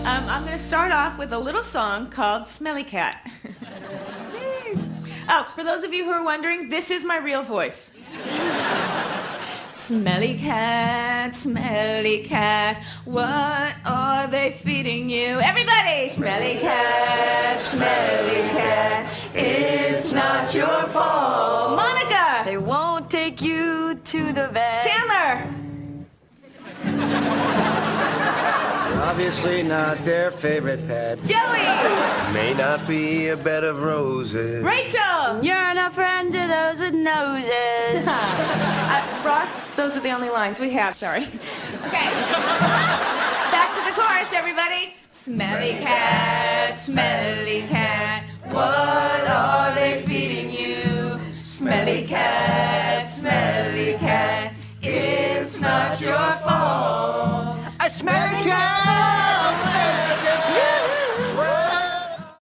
I'm going to start off with a little song called Smelly Cat. Oh, for those of you who are wondering, this is my real voice. Smelly cat, what are they feeding you? Everybody! Smelly cat, it's not your fault. Monica! They won't take you to the vet. Chandler! Obviously not their favorite pet. Joey! May not be a bed of roses. Rachel! You're no friend to those with noses. Ross, those are the only lines we have, sorry. Okay. Back to the chorus, everybody. Smelly cat, what are they feeding you? Smelly cat, it's not your fault. A smelly cat!